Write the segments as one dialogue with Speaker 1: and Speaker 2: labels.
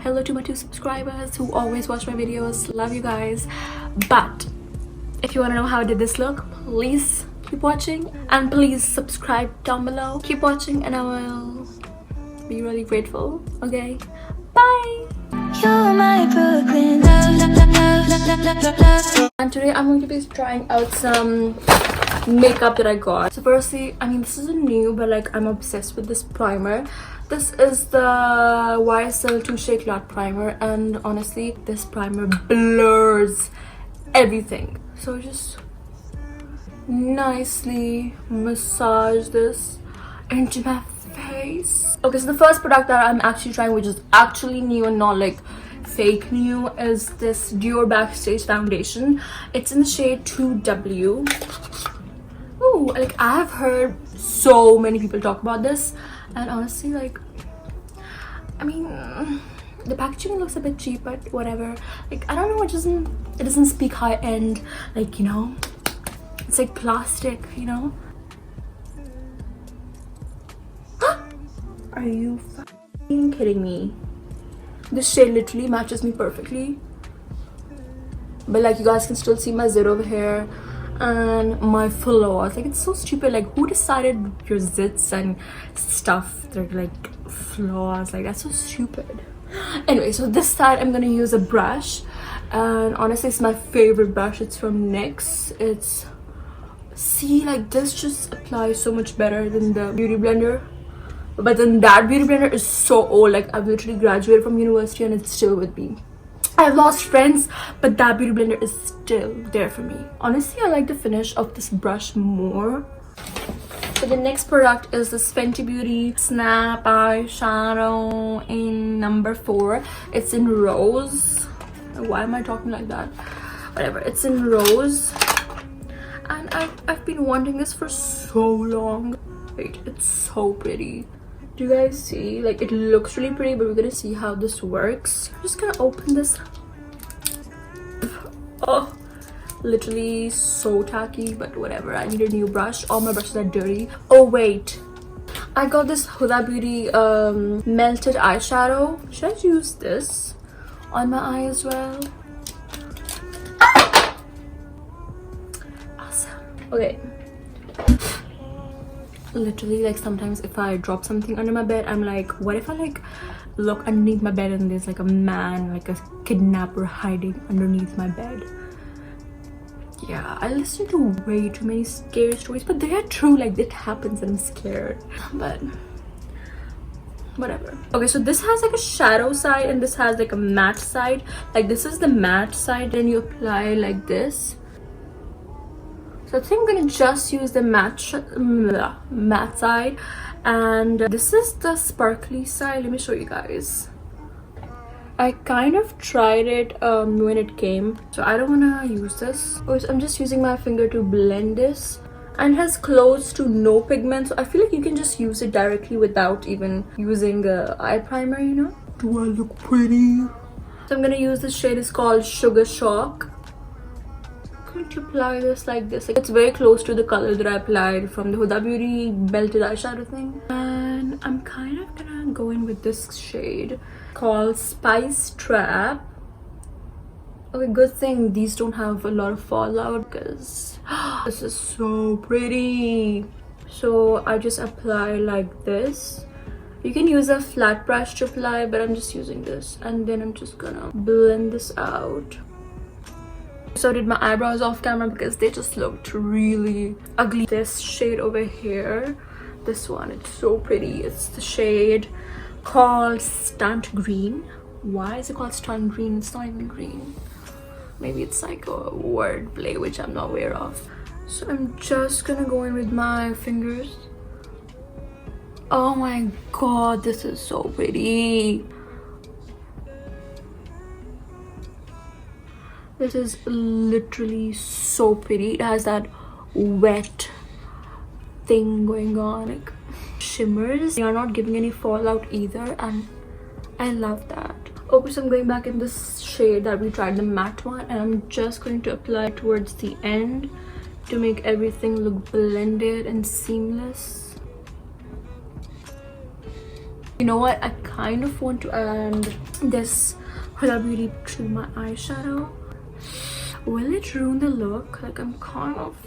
Speaker 1: Hello to my 2 subscribers who always watch my videos. Love you guys. But if you want to know how did this look, please keep watching and please subscribe down below. Keep watching and I will be really grateful. Okay, bye.
Speaker 2: You're my Brooklyn love, love, love, love, love, love, love, love.
Speaker 1: And today I'm going to be trying out some makeup that I got. So firstly, I mean, this isn't new, but like I'm obsessed with this primer. This is the YSL Touche Éclat primer, and honestly this primer blurs everything. So just nicely massage this into my face. Okay, so the first product that I'm actually trying, which is actually new and not like fake new, is this Dior Backstage foundation. It's in the shade 2W. Ooh, like I've heard so many people talk about this, and honestly, like, I mean, the packaging looks a bit cheap, but whatever. Like, I don't know, it doesn't speak high end, like, you know, it's like plastic, you know. Are you fucking kidding me? This shade literally matches me perfectly, but like you guys can still see my zit over here and my flaws. Like, it's so stupid. Like, who decided your zits and stuff, they're like flaws? Like, that's so stupid. Anyway, so this side I'm gonna use a brush, and honestly it's my favorite brush. It's from NYX. It's, see, like this just applies so much better than the beauty blender. But then that beauty blender is so old. Like, I've literally graduated from university and it's still with me. I've lost friends, but that beauty blender is still there for me. Honestly, I like the finish of this brush more. So the next product is this Fenty Beauty Snap eyeshadow in number 4. It's in rose. Why am I talking like that? Whatever, it's in rose. And I've been wanting this for so long. Wait, it's so pretty. Do you guys see? Like, it looks really pretty, but we're gonna see how this works. I'm just gonna open this. Oh, literally so tacky, but whatever. I need a new brush. All my brushes are dirty. Oh wait, I got this Huda Beauty melted eyeshadow. Should I use this on my eye as well? Awesome. Okay, literally, like, sometimes if I drop something under my bed, I'm like, what if I like look underneath my bed and there's like a man, like a kidnapper, hiding underneath my bed? Yeah, I listen to way too many scary stories, but they are true. Like, it happens and I'm scared, but whatever. Okay, so this has like a shadow side and this has like a matte side. Like, this is the matte side, and you apply like this. So I think I'm gonna just use the matte side, and this is the sparkly side. Let me show you guys. I kind of tried it when it came, so I don't want to use this. So I'm just using my finger to blend this, and it has close to no pigment, so I feel like you can just use it directly without even using the eye primer, you know. Do I look pretty? So I'm gonna use this shade. It's called Sugar Shock. I'm going to apply this like this. It's very close to the color that I applied from the Huda Beauty melted eyeshadow thing, and I'm kind of gonna go in with this shade called Spice Trap. Okay, good thing these don't have a lot of fallout, because this is so pretty. So I just apply like this. You can use a flat brush to apply, but I'm just using this, and then I'm just gonna blend this out. So I did my eyebrows off camera because they just looked really ugly. This shade over here, this one, it's so pretty. It's the shade called Stunt Green. Why is it called Stunt Green? It's not even green. Maybe it's like a word play, which I'm not aware of. So I'm just gonna go in with my fingers. Oh my god, this is so pretty. This is literally so pretty. It has that wet thing going on, like shimmers. They are not giving any fallout either, and I love that. Okay, so I'm going back in this shade that we tried, the matte one, and I'm just going to apply towards the end to make everything look blended and seamless. You know what? I kind of want to add this Huda Beauty to my eyeshadow. Will it ruin the look? Like, I'm kind of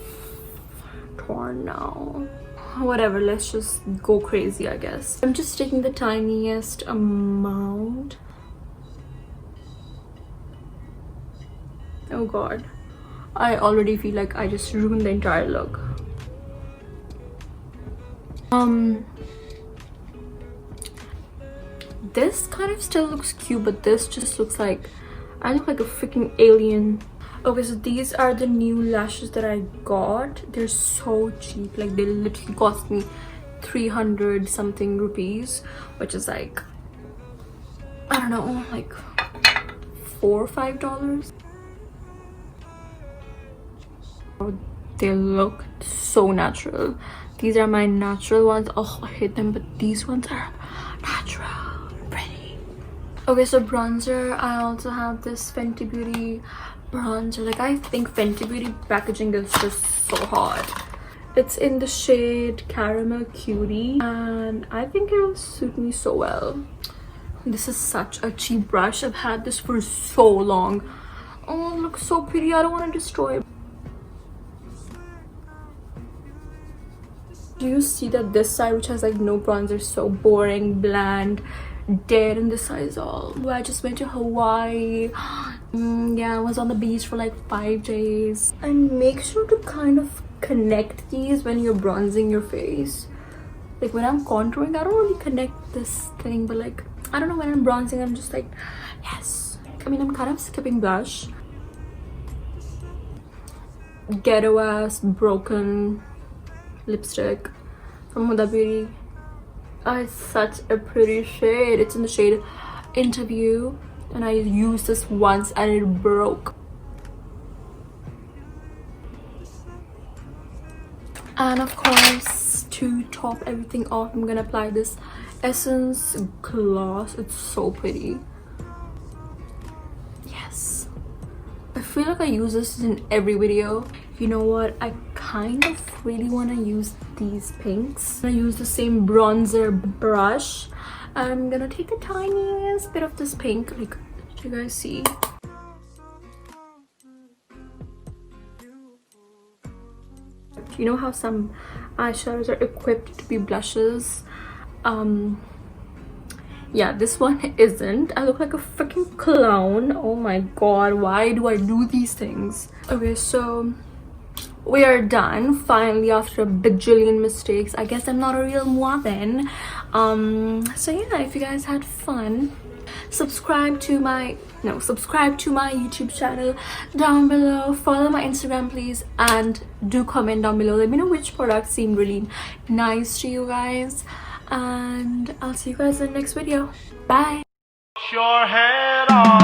Speaker 1: torn now. Whatever, let's just go crazy, I guess. I'm just taking the tiniest amount. Oh god, I already feel like I just ruined the entire look. This kind of still looks cute, but this just looks like I look like a freaking alien. Okay, so these are the new lashes that I got. They're so cheap, like they literally cost me 300 something rupees, which is like, I don't know, like $4 or $5. They look so natural. These are my natural ones. Oh, I hate them, but these ones are natural, pretty. Okay, so bronzer, I also have this Fenty Beauty bronzer. Like, I think Fenty Beauty packaging is just so hot. It's in the shade Caramel Cutie, and I think it will suit me so well. This is such a cheap brush. I've had this for so long. Oh, it looks so pretty. I don't want to destroy it. Do you see that this side, which has like no bronzer, is so boring, bland, dead, and this side is all. I just went to Hawaii. Yeah, I was on the beach for like 5 days. And make sure to kind of connect these when you're bronzing your face. Like when I'm contouring, I don't really connect this thing, but like, I don't know, when I'm bronzing, I'm just like, yes. I mean, I'm kind of skipping blush. Ghetto ass broken lipstick from Huda Beauty. It's such a pretty shade. It's in the shade Interview, and I used this once and it broke. And of course, to top everything off, I'm gonna apply this Essence gloss. It's so pretty. Yes, I feel like I use this in every video. You know what, I kind of really want to use these pinks. I'm gonna use the same bronzer brush. I'm gonna take the tiniest bit of this pink, like, do you guys see? You know how some eyeshadows are equipped to be blushes? Yeah, this one isn't. I look like a freaking clown. Oh my god, why do I do these things? Okay, so we are done finally after a bajillion mistakes. I guess I'm not a real moi then. So yeah, if you guys had fun, subscribe to my YouTube channel down below. Follow my Instagram please, and do comment down below. Let me know which products seem really nice to you guys, and I'll see you guys in the next video. Bye.
Speaker 3: Your head on.